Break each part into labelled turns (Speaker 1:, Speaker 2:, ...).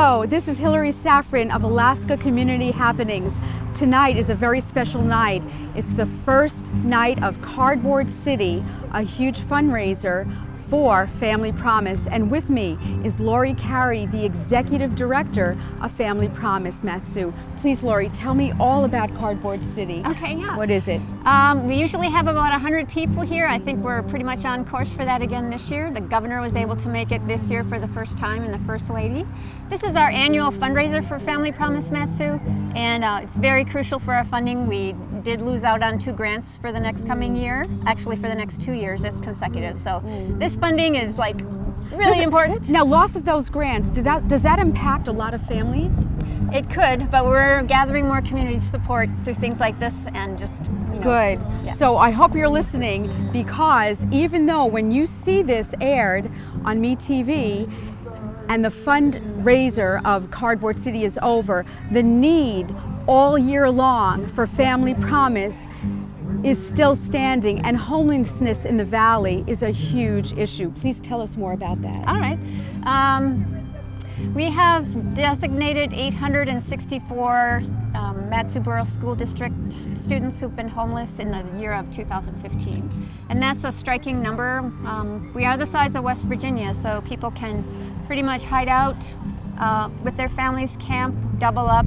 Speaker 1: Hello, this is Hillary Saffran of Alaska Community Happenings. Tonight is a very special night. It's the first night of Cardboard City, a huge fundraiser for Family Promise. And with me is Lori Carey, the Executive Director of Family Promise, Matsu. Please, Lori, tell me all about Cardboard City.
Speaker 2: Okay, yeah.
Speaker 1: What is it?
Speaker 2: We usually have about 100 people here. I think we're pretty much on course for that again this year. The governor was able to make it this year for the first time, and the First Lady. This is our annual fundraiser for Family Promise, Matsu, and it's very crucial for our funding. We did lose out on 2 grants for the next coming year, actually for the next 2 years. It's consecutive. So this funding is like really important.
Speaker 1: Now, loss of those grants, does that impact a lot of families?
Speaker 2: It could, but we're gathering more community support through things like this and just,
Speaker 1: Good.
Speaker 2: Yeah.
Speaker 1: So I hope you're listening, because even though when you see this aired on MeTV and the fundraiser of Cardboard City is over, the need all year long for Family Promise is still standing, and homelessness in the valley is a huge issue. Please tell us more about that.
Speaker 2: All right. We have designated 864 Matsu Borough School District students who've been homeless in the year of 2015. And that's a striking number. We are the size of West Virginia, so people can pretty much hide out with their families, camp, double up,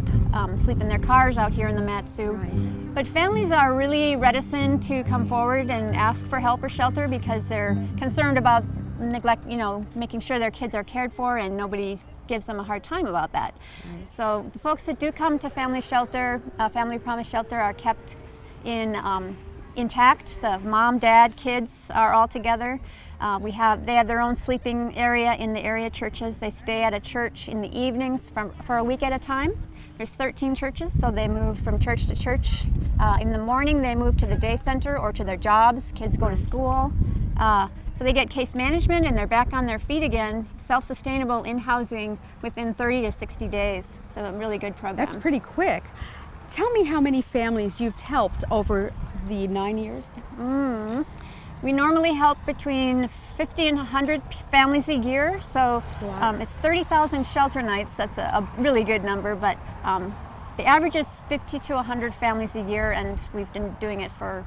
Speaker 2: sleep in their cars out here in the Matsu.
Speaker 1: Right.
Speaker 2: But families are really reticent to come forward and ask for help or shelter because they're concerned about neglect, making sure their kids are cared for, and nobody gives them a hard time about that. Right. So the folks that do come to Family Shelter, Family Promise Shelter, are kept in intact. The mom, dad, kids are all together. They have their own sleeping area in the area churches. They stay at a church in the evenings for a week at a time. There's 13 churches, so they move from church to church. In the morning, they move to the day center or to their jobs. Kids go to school. So they get case management, and they're back on their feet again, self-sustainable in housing within 30 to 60 days. So a really good program.
Speaker 1: That's pretty quick. Tell me how many families you've helped over the 9 years.
Speaker 2: We normally help between 50 and 100 families a year, so it's 30,000 shelter nights. That's a really good number, but the average is 50 to 100 families a year, and we've been doing it for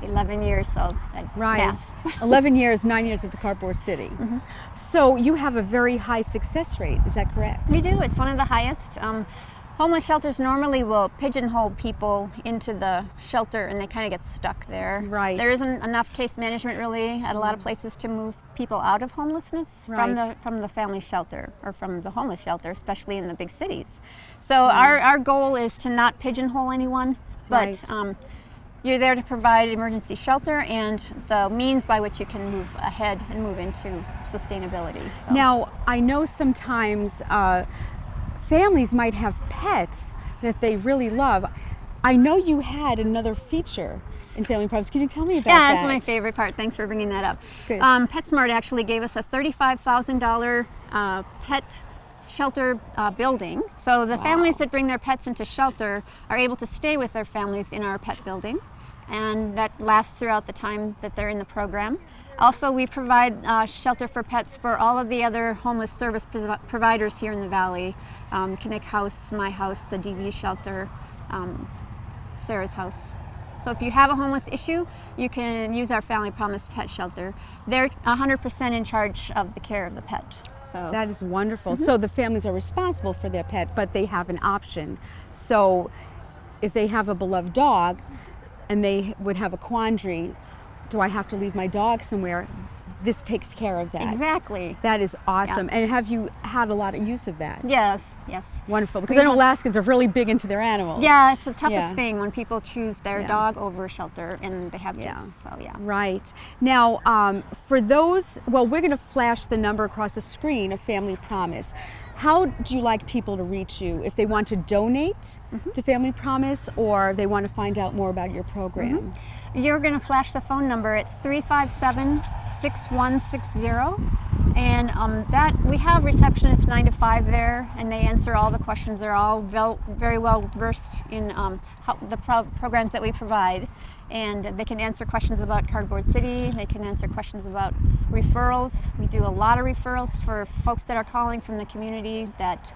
Speaker 2: 11 years, so
Speaker 1: right.
Speaker 2: Math.
Speaker 1: 11 years, 9 years at the Cardboard City. So you have a very high success rate, is that correct?
Speaker 2: We do. It's one of the highest. Homeless shelters normally will pigeonhole people into the shelter, and they kind of get stuck there.
Speaker 1: Right.
Speaker 2: There isn't enough case management really at a lot of places to move people out of homelessness from the family shelter or from the homeless shelter, especially in the big cities. So our goal is to not pigeonhole anyone, but you're there to provide emergency shelter and the means by which you can move ahead and move into sustainability. So.
Speaker 1: Now, I know sometimes families might have pets that they really love. I know you had another feature in Family Promise. Can you tell me about that?
Speaker 2: Yeah, that's my favorite part. Thanks for bringing that up. PetSmart actually gave us a $35,000 pet shelter building. So the families that bring their pets into shelter are able to stay with their families in our pet building, and that lasts throughout the time that they're in the program. Also, we provide shelter for pets for all of the other homeless service providers here in the valley. Connect House, My House, the DV shelter, Sarah's House. So if you have a homeless issue, you can use our Family Promise Pet Shelter. They're 100% in charge of the care of the pet. So
Speaker 1: that is wonderful. So the families are responsible for their pet, but they have an option. So if they have a beloved dog and they would have a quandary, do I have to leave my dog somewhere? This takes care of that.
Speaker 2: Exactly.
Speaker 1: That is awesome.
Speaker 2: Yeah.
Speaker 1: And have you had a lot of use of that?
Speaker 2: Yes.
Speaker 1: Wonderful. Because I know Alaskans are really big into their animals.
Speaker 2: Yeah, it's the toughest thing when people choose their dog over shelter and they have kids. So
Speaker 1: Right. Now, for those, we're going to flash the number across the screen of Family Promise. How do you like people to reach you if they want to donate to Family Promise, or they want to find out more about your program?
Speaker 2: You're going to flash the phone number. It's 357-6160, and that we have receptionists 9 to 5 there, and they answer all the questions. They're all very well versed in the programs that we provide, and they can answer questions about Cardboard City. They can answer questions about referrals. We do a lot of referrals for folks that are calling from the community that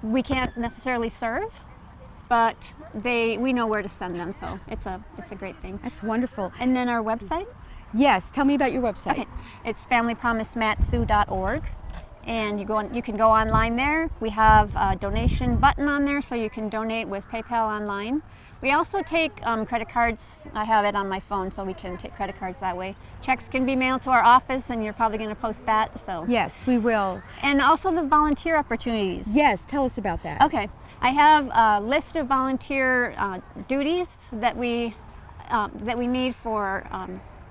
Speaker 2: we can't necessarily serve, but we know where to send them, so it's a great thing.
Speaker 1: That's wonderful.
Speaker 2: And then our website?
Speaker 1: Yes, tell me about your website.
Speaker 2: Okay, it's familypromisematsu.org, and you can go online there. We have a donation button on there, so you can donate with PayPal online. We also take credit cards. I have it on my phone, so we can take credit cards that way. Checks can be mailed to our office, and you're probably going to post that. So
Speaker 1: Yes, we will.
Speaker 2: And also the volunteer opportunities.
Speaker 1: Yes, tell us about that.
Speaker 2: Okay, I have a list of volunteer duties that we need for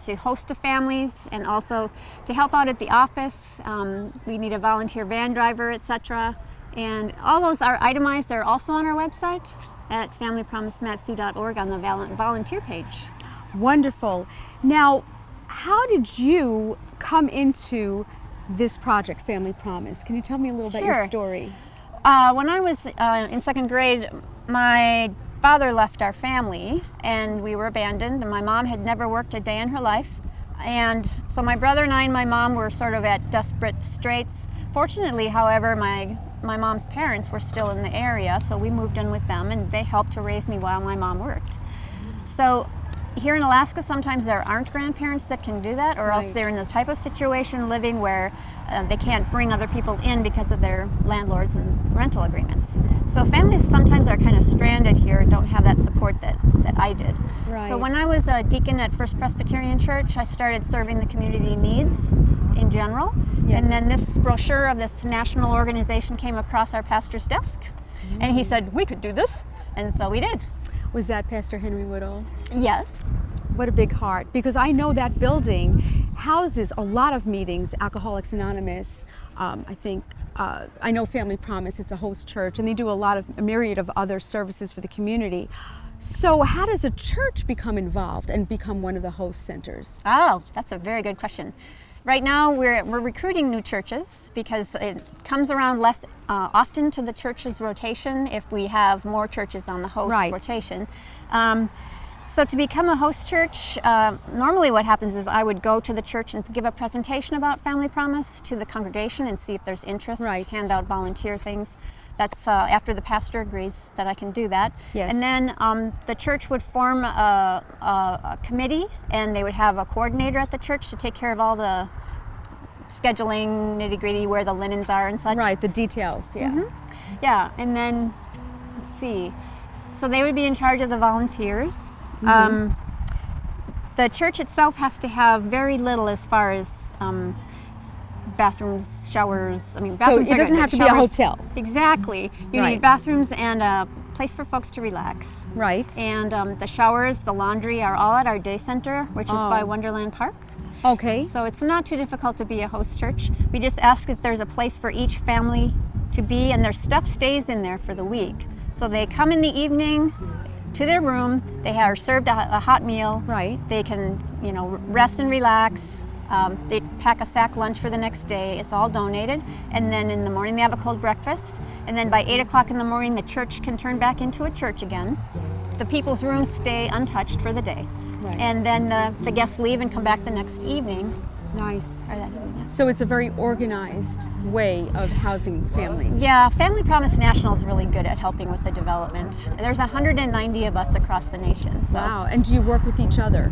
Speaker 2: to host the families, and also to help out at the office. We need a volunteer van driver, etc. And all those are itemized. They're also on our website at familypromisematsu.org on the volunteer page.
Speaker 1: Wonderful. Now, how did you come into this project, Family Promise? Can you tell me a little about your
Speaker 2: Sure.
Speaker 1: story?
Speaker 2: When I was in second grade, my father left our family and we were abandoned, and my mom had never worked a day in her life. And so my brother and I and my mom were sort of at desperate straits. Fortunately, however, my mom's parents were still in the area, so we moved in with them, and they helped to raise me while my mom worked. So here in Alaska, sometimes there aren't grandparents that can do that, or else
Speaker 1: Right.
Speaker 2: they're in the type of situation living where they can't bring other people in because of their landlords and rental agreements. So families sometimes are kind of stranded here and don't have that support that I did.
Speaker 1: Right.
Speaker 2: So when I was a deacon at First Presbyterian Church, I started serving the community needs in general.
Speaker 1: Yes.
Speaker 2: And then this brochure of this national organization came across our pastor's desk, and he said, we could do this, and so we did.
Speaker 1: Was that Pastor Henry Woodall?
Speaker 2: Yes.
Speaker 1: What a big heart, because I know that building houses a lot of meetings, Alcoholics Anonymous, I know Family Promise, it's a host church, and they do a myriad of other services for the community. So how does a church become involved and become one of the host centers?
Speaker 2: Oh, that's a very good question. Right now, we're recruiting new churches because it comes around less often to the church's rotation if we have more churches on the host
Speaker 1: Right.
Speaker 2: rotation. So to become a host church, normally what happens is I would go to the church and give a presentation about Family Promise to the congregation and see if there's interest,
Speaker 1: Right.
Speaker 2: hand out volunteer things. That's after the pastor agrees that I can do that.
Speaker 1: Yes.
Speaker 2: And then the church would form a committee, and they would have a coordinator at the church to take care of all the scheduling, nitty-gritty, where the linens are and such.
Speaker 1: Right, the details, yeah.
Speaker 2: Mhm. Yeah, and then, let's see. So they would be in charge of the volunteers. The church itself has to have very little as far as bathrooms, showers. I mean,
Speaker 1: So
Speaker 2: bathrooms
Speaker 1: it
Speaker 2: are
Speaker 1: doesn't
Speaker 2: good,
Speaker 1: have
Speaker 2: but
Speaker 1: to be a
Speaker 2: showers-
Speaker 1: hotel.
Speaker 2: Exactly. You
Speaker 1: Right.
Speaker 2: need bathrooms and a place for folks to relax.
Speaker 1: Right.
Speaker 2: And the showers, the laundry are all at our day center, which is by
Speaker 1: Oh.
Speaker 2: Wonderland Park.
Speaker 1: Okay.
Speaker 2: So it's not too difficult to be a host church. We just ask that there's a place for each family to be, and their stuff stays in there for the week. So they come in the evening to their room, they are served a hot meal.
Speaker 1: Right.
Speaker 2: They can, rest and relax. They pack a sack lunch for the next day. It's all donated. And then in the morning they have a cold breakfast. And then by 8 o'clock in the morning, the church can turn back into a church again. The people's rooms stay untouched for the day.
Speaker 1: Right.
Speaker 2: And then the guests leave and come back the next evening.
Speaker 1: Nice.
Speaker 2: Or that evening, yeah.
Speaker 1: So it's a very organized way of housing families.
Speaker 2: Yeah, Family Promise National is really good at helping with the development. There's 190 of us across the nation. So.
Speaker 1: Wow. And do you work with each other?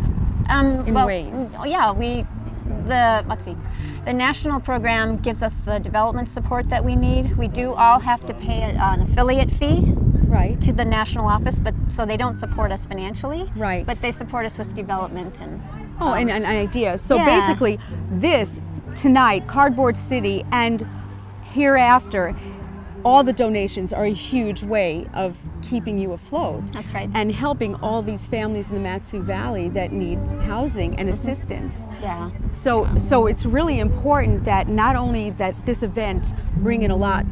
Speaker 1: In ways?
Speaker 2: Yeah, the national program gives us the development support that we need. We do all have to pay an affiliate fee.
Speaker 1: Right.
Speaker 2: To the national office, but so they don't support us financially.
Speaker 1: Right.
Speaker 2: But they support us with development and.
Speaker 1: And ideas. So
Speaker 2: Yeah.
Speaker 1: basically, this tonight, Cardboard City, and hereafter, all the donations are a huge way of keeping you afloat.
Speaker 2: That's right.
Speaker 1: And helping all these families in the Matsu Valley that need housing and assistance.
Speaker 2: Yeah.
Speaker 1: So it's really important that not only that this event bring in a lot,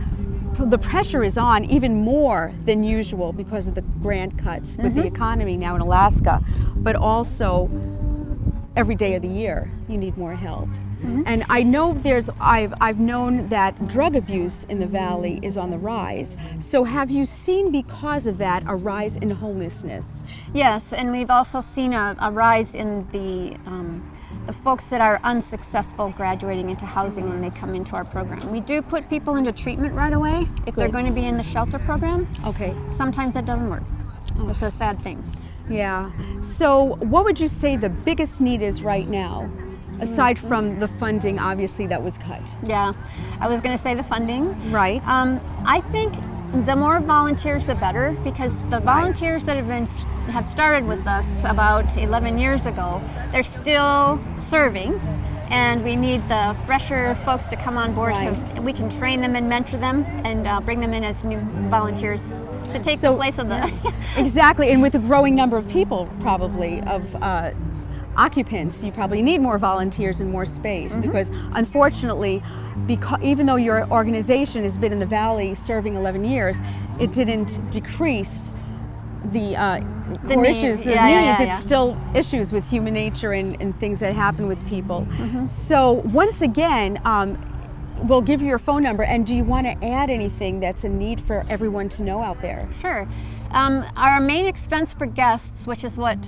Speaker 1: the pressure is on even more than usual because of the grant cuts with the economy now in Alaska, but also every day of the year you need more help. And I know I've known that drug abuse in the Valley is on the rise. So have you seen, because of that, a rise in homelessness?
Speaker 2: Yes, and we've also seen a rise in the folks that are unsuccessful graduating into housing when they come into our program. We do put people into treatment right away if they're going to be in the shelter program.
Speaker 1: Okay.
Speaker 2: Sometimes that doesn't work. It's a sad thing.
Speaker 1: Yeah. So what would you say the biggest need is right now, aside from the funding, obviously, that was cut?
Speaker 2: Yeah, I was going to say the funding.
Speaker 1: Right.
Speaker 2: I think the more volunteers, the better, because the volunteers that have started with us about 11 years ago, they're still serving, and we need the fresher folks to come on board.
Speaker 1: Right.
Speaker 2: We can train them and mentor them and bring them in as new volunteers to take the place of the...
Speaker 1: Exactly, and with a growing number of people, probably, of occupants, you probably need more volunteers and more space, because unfortunately, even though your organization has been in the Valley serving 11 years, it didn't decrease the core issues, the needs. It's still issues with human nature and things that happen with people. So once again, we'll give you your phone number, and do you want to add anything that's a need for everyone to know out there?
Speaker 2: Sure. Our main expense for guests, which is what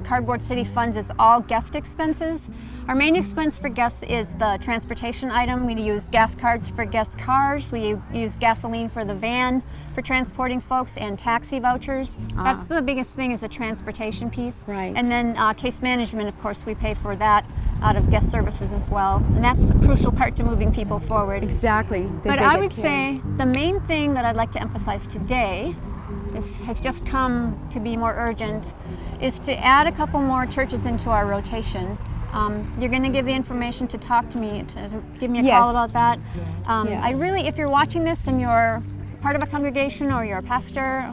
Speaker 2: Cardboard City funds, is all guest expenses. Our main expense for guests is the transportation item. We use gas cards for guest cars. We use gasoline for the van for transporting folks, and taxi vouchers. That's the biggest thing, is the transportation piece.
Speaker 1: Right.
Speaker 2: And then case management, of course, we pay for that out of guest services as well. And that's a crucial part to moving people forward.
Speaker 1: Exactly.
Speaker 2: But I would say the main thing that I'd like to emphasize today has just come to be more urgent, is to add a couple more churches into our rotation. You're going to give the information to talk to me, to give me a call about that. I really, if you're watching this and you're part of a congregation or you're a pastor,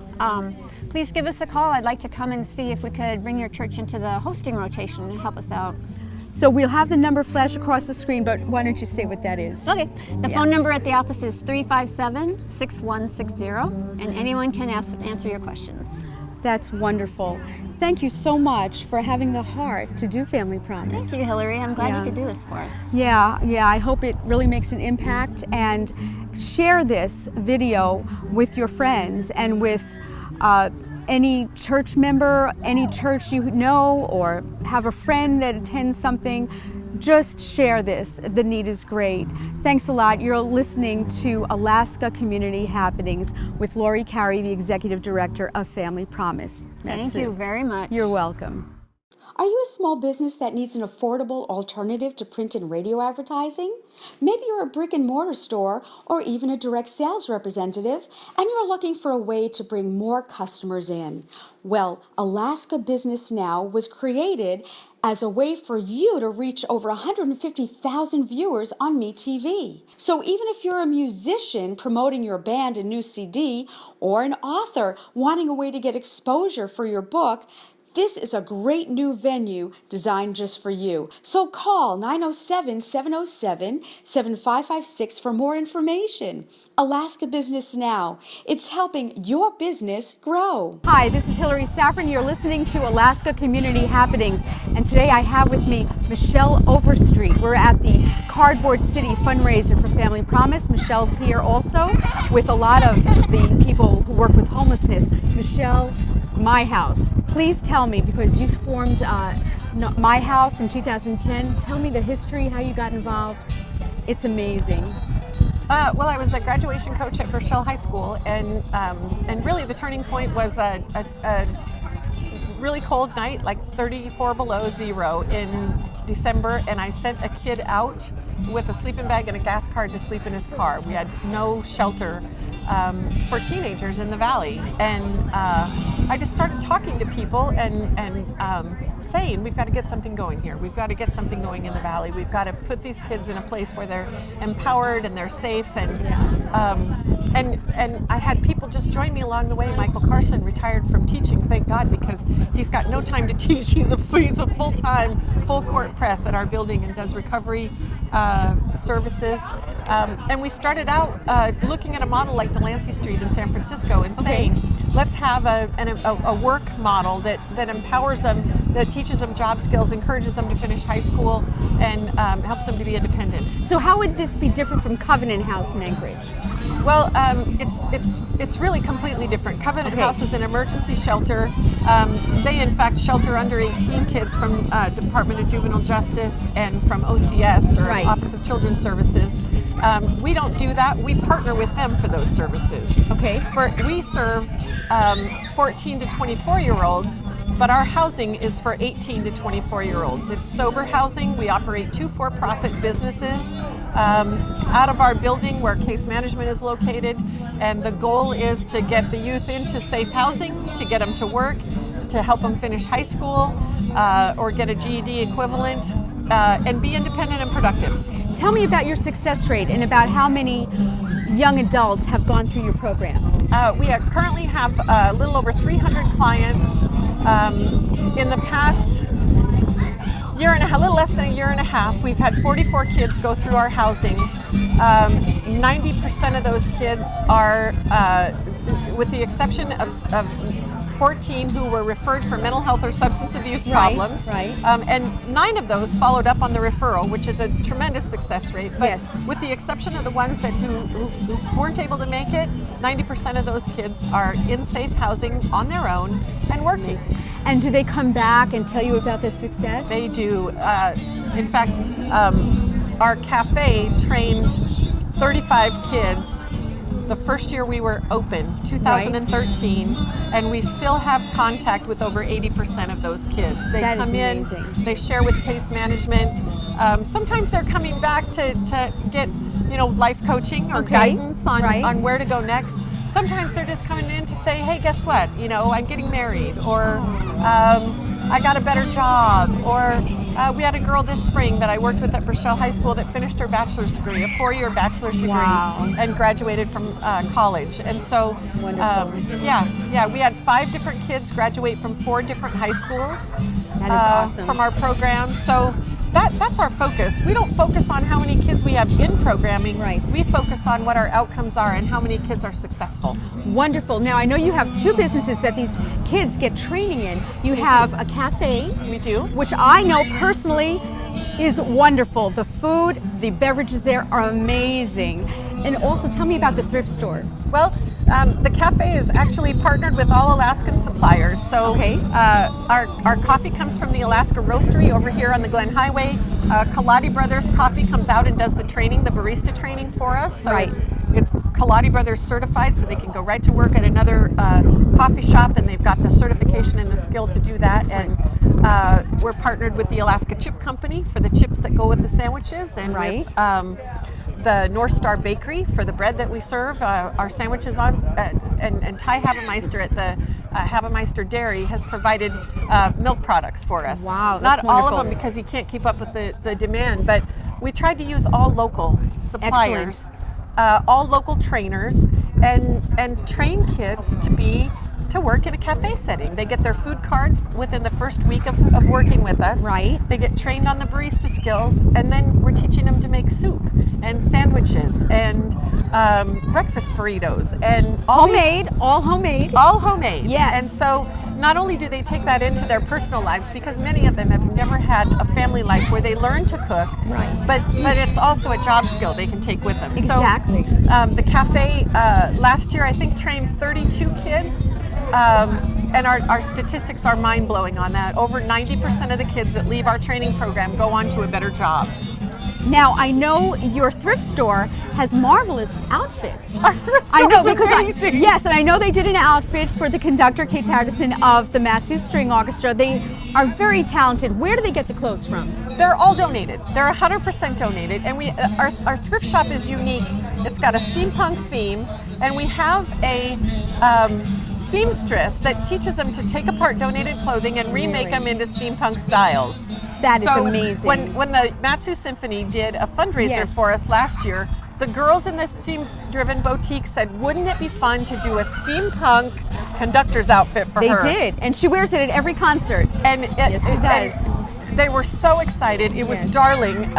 Speaker 2: please give us a call. I'd like to come and see if we could bring your church into the hosting rotation and help us out.
Speaker 1: So we'll have the number flash across the screen, but why don't you say what that is?
Speaker 2: Okay. The phone number at the office is 357-6160, and anyone can answer your questions.
Speaker 1: That's wonderful. Thank you so much for having the heart to do Family Promise.
Speaker 2: Thank you, Hillary. I'm glad you could do this for us.
Speaker 1: Yeah, I hope it really makes an impact, and share this video with your friends and with any church member, any church you know, or have a friend that attends something. Just share this. The need is great. Thanks a lot. You're listening to Alaska Community Happenings with Lori Carey, the Executive Director of Family Promise.
Speaker 2: Thank you very much.
Speaker 1: You're welcome.
Speaker 3: Are you a small business that needs an affordable alternative to print and radio advertising? Maybe you're a brick and mortar store or even a direct sales representative, and you're looking for a way to bring more customers in. Well, Alaska Business Now was created as a way for you to reach over 150,000 viewers on MeTV. So even if you're a musician promoting your band and new CD, or an author wanting a way to get exposure for your book, this is a great new venue designed just for you. So call 907-707-7556 for more information. Alaska Business Now. It's helping your business grow.
Speaker 1: Hi, this is Hillary Saffran. You're listening to Alaska Community Happenings. And today I have with me Michelle Overstreet. We're at the Cardboard City fundraiser for Family Promise. Michelle's here also with a lot of the people who work with homelessness. Michelle, My House. Please tell me, because you formed My House in 2010. Tell me the history, how you got involved. It's amazing.
Speaker 4: Well, I was a graduation coach at Rochelle High School, and really the turning point was a really cold night, like 34 below zero in December, and I sent a kid out with a sleeping bag and a gas card to sleep in his car. We had no shelter for teenagers in the Valley, and I just started talking to people and saying, we've got to get something going here. We've got to get something going in the Valley. We've got to put these kids in a place where they're empowered and they're safe. And I had people just join me along the way. Michael Carson retired from teaching, thank God, because he's got no time to teach. He's a full-time, full-court press at our building and does recovery services. And we started out looking at a model like Delancey Street in San Francisco and saying, let's have a work model that empowers them that teaches them job skills, encourages them to finish high school, and helps them to be independent.
Speaker 1: So how would this be different from Covenant House in Anchorage?
Speaker 4: Well, it's really completely different. Covenant House is an emergency shelter. They in fact shelter under 18 kids from Department of Juvenile Justice and from OCS, or Office of Children's Services. We don't do that. We partner with them for those services.
Speaker 1: Okay.
Speaker 4: We serve 14 to 24-year-olds, but our housing is for 18 to 24-year-olds. It's sober housing. We operate 2 for-profit businesses out of our building where case management is located, and the goal is to get the youth into safe housing, to get them to work, to help them finish high school or get a GED equivalent, and be independent and productive.
Speaker 1: Tell me about your success rate and about how many young adults have gone through your program.
Speaker 4: We currently have a little over 300 clients. In the past year and a little less than a year and a half, we've had 44 kids go through our housing. 90% of those kids are, with the exception of 14 who were referred for mental health or substance abuse problems, and 9 of those followed up on the referral, which is a tremendous success rate. But with the exception of the ones that who weren't able to make it, 90% of those kids are in safe housing on their own and working.
Speaker 1: And do they come back and tell you about their success?
Speaker 4: They do. In fact, our cafe trained 35 kids the first year we were open, 2013, and we still have contact with over 80% of those kids. They come in, they share with case management. Sometimes they're coming back to get, life coaching or guidance on where to go next. Sometimes they're just coming in to say, hey, guess what? I'm getting married, or I got a better job, or we had a girl this spring that I worked with at Michelle High School that finished her bachelor's degree, a 4-year bachelor's degree, and graduated from college. And so, we had 5 different kids graduate from 4 different high schools.
Speaker 1: That is awesome.
Speaker 4: From our program. So that's our focus. We don't focus on how many kids we have in programming. We focus on what our outcomes are and how many kids are successful.
Speaker 1: Wonderful. Now, I know you have 2 businesses that these kids get training in. You have a cafe.
Speaker 4: We do.
Speaker 1: Which I know personally is wonderful. The food, the beverages there are amazing. And also tell me about the thrift store.
Speaker 4: Well, the cafe is actually partnered with all Alaskan suppliers. So our coffee comes from the Alaska Roastery over here on the Glen Highway. Kaladi Brothers Coffee comes out and does the training, the barista training for us. So it's Kaladi Brothers certified, so they can go right to work at another coffee shop, and they've got the certification and the skill to do that. And we're partnered with the Alaska Chip Company for the chips that go with the sandwiches, and with the North Star Bakery for the bread that we serve our sandwiches on, and Ty Havemeister at the Havemeister Dairy has provided milk products for us.
Speaker 1: Wow,
Speaker 4: that's Not all
Speaker 1: wonderful.
Speaker 4: of them because he can't keep up with the demand, but we tried to use all local suppliers, all local trainers, and train kids to work in a cafe setting. They get their food card within the first week of working with us. They get trained on the barista skills, and then we're teaching them to make soup and sandwiches and breakfast burritos and all homemade.
Speaker 1: Yes.
Speaker 4: And so not only do they take that into their personal lives, because many of them have never had a family life where they learn to cook, but it's also a job skill they can take with them.
Speaker 1: Exactly.
Speaker 4: So the cafe last year I think trained 32 kids. And our statistics are mind-blowing on that. Over 90% of the kids that leave our training program go on to a better job.
Speaker 1: Now, I know your thrift store has marvelous outfits.
Speaker 4: Our thrift store is amazing.
Speaker 1: Yes, and I know they did an outfit for the conductor, Kate Patterson, of the Matsu String Orchestra. They are very talented. Where do they get the clothes from?
Speaker 4: They're all donated. They're 100% donated. And our thrift shop is unique. It's got a steampunk theme, and we have a seamstress that teaches them to take apart donated clothing and remake them into steampunk styles.
Speaker 1: That is amazing.
Speaker 4: When the Matsu Symphony did a fundraiser for us last year, the girls in the steam-driven boutique said, wouldn't it be fun to do a steampunk conductor's outfit for her?
Speaker 1: They did, and she wears it at every concert.
Speaker 4: And
Speaker 1: yes, she does.
Speaker 4: They were so excited. It was
Speaker 1: Yes.
Speaker 4: darling.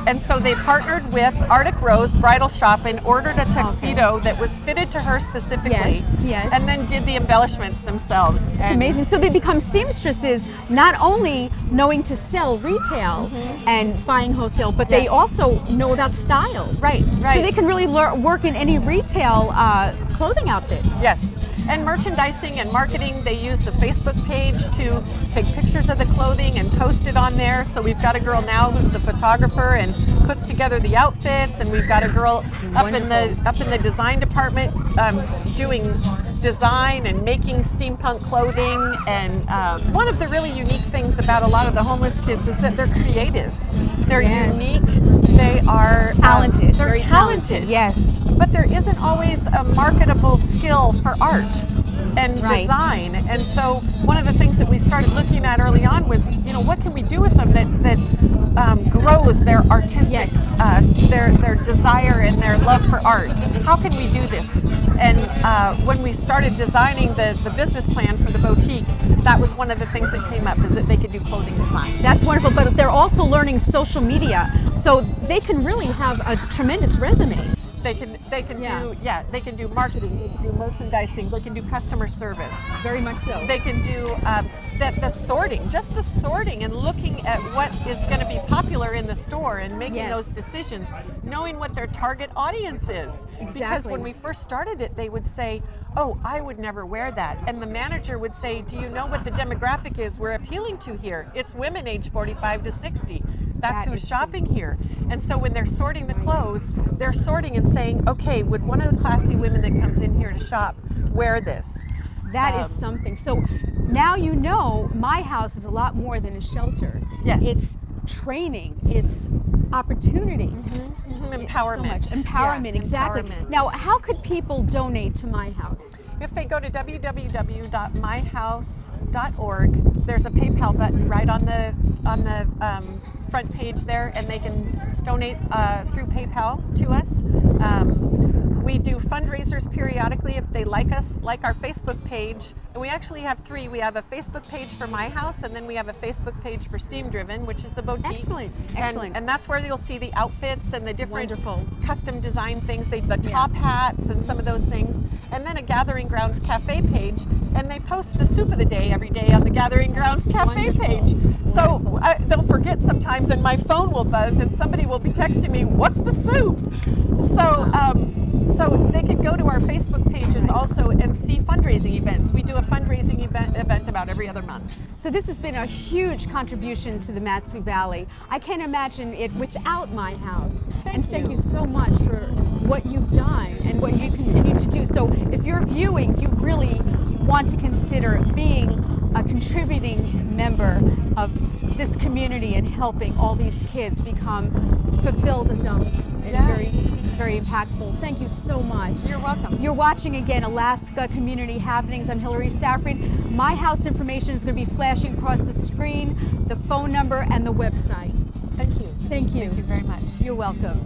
Speaker 4: And so they partnered with Arctic Rose Bridal Shop and ordered a tuxedo that was fitted to her specifically.
Speaker 1: Yes, yes.
Speaker 4: And then did the embellishments themselves.
Speaker 1: It's amazing. So they become seamstresses, not only knowing to sell retail and buying wholesale, but they
Speaker 4: Yes.
Speaker 1: also know about style.
Speaker 4: Right, right.
Speaker 1: So they can really work in any retail clothing outfit.
Speaker 4: Yes. And merchandising and marketing, they use the Facebook page to take pictures of the clothing and post it on there. So we've got a girl now who's the photographer and puts together the outfits, and we've got a girl up in the design department doing design and making steampunk clothing. And one of the really unique things about a lot of the homeless kids is that they're creative. They're
Speaker 1: Yes.
Speaker 4: unique. They are
Speaker 1: Talented.
Speaker 4: They're
Speaker 1: very
Speaker 4: talented.
Speaker 1: Yes.
Speaker 4: But there isn't always a marketable skill for art and
Speaker 1: Right.
Speaker 4: design. And so one of the things that we started looking at early on was, what can we do with them that grows their artistic,
Speaker 1: Yes.
Speaker 4: their desire and their love for art? How can we do this? And when we started designing the business plan for the boutique, that was one of the things that came up, is that they could do clothing design.
Speaker 1: That's wonderful. But they're also learning social media, so they can really have a tremendous resume.
Speaker 4: They can
Speaker 1: Yeah.
Speaker 4: they can do marketing, they can do merchandising, they can do customer service.
Speaker 1: Very much so.
Speaker 4: They can do the sorting, just the sorting, and looking at what is going to be popular in the store and making
Speaker 1: Yes.
Speaker 4: those decisions, knowing what their target audience is. Because
Speaker 1: Exactly.
Speaker 4: when we first started it, they would say, "Oh, I would never wear that," and the manager would say, "Do you know what the demographic is we're appealing to here? It's women age 45 to 60. That's
Speaker 1: That
Speaker 4: who's
Speaker 1: is-
Speaker 4: shopping here." And so when they're sorting the clothes, they're sorting and saying, "Okay, would one of the classy women that comes in here to shop wear this?"
Speaker 1: That is something. So now you know my house is a lot more than a shelter.
Speaker 4: Yes.
Speaker 1: It's training, it's opportunity.
Speaker 4: Empowerment.
Speaker 1: So much. Empowerment,
Speaker 4: Yeah,
Speaker 1: exactly.
Speaker 4: empowerment.
Speaker 1: Now, how could people donate to my house?
Speaker 4: If they go to www.myhouse.org, there's a PayPal button right on the front page there, and they can donate through PayPal to us. We do fundraisers periodically if they like us, like our Facebook page. And we actually have three. We have a Facebook page for My House, and then we have a Facebook page for Steam Driven, which is the boutique.
Speaker 1: Excellent, excellent.
Speaker 4: And that's where you'll see the outfits and the different
Speaker 1: Wonderful.
Speaker 4: custom design things, the top hats and some of those things. And then a Gathering Grounds Cafe page, and they post the soup of the day every day on the Gathering Grounds Cafe
Speaker 1: Wonderful.
Speaker 4: page. So
Speaker 1: Wonderful.
Speaker 4: they'll forget sometimes, and my phone will buzz, and somebody will be texting me, "What's the soup?" So they can go to our Facebook pages also and see fundraising events. We do a fundraising event about every other month.
Speaker 1: So this has been a huge contribution to the Matsu Valley. I can't imagine it without my house. And thank you so much for what you've done and what you continue to do. So if you're viewing, you really want to consider being a contributing member of this community and helping all these kids become fulfilled adults and
Speaker 4: Yeah.
Speaker 1: very, very impactful. Thank you so much.
Speaker 4: You're welcome.
Speaker 1: You're watching again Alaska Community Happenings. I'm Hillary Saffran. My house information is going to be flashing across the screen, the phone number and the website.
Speaker 4: Thank you.
Speaker 1: Thank you.
Speaker 4: Thank you very much.
Speaker 1: You're welcome.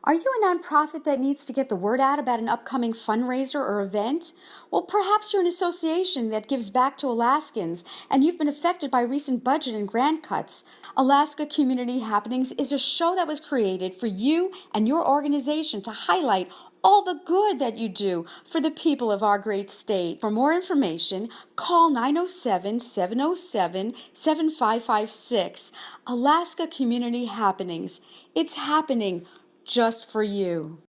Speaker 3: Are you a nonprofit that needs to get the word out about an upcoming fundraiser or event? Well, perhaps you're an association that gives back to Alaskans and you've been affected by recent budget and grant cuts. Alaska Community Happenings is a show that was created for you and your organization to highlight all the good that you do for the people of our great state. For more information, call 907-707-7556. Alaska Community Happenings. It's happening just for you.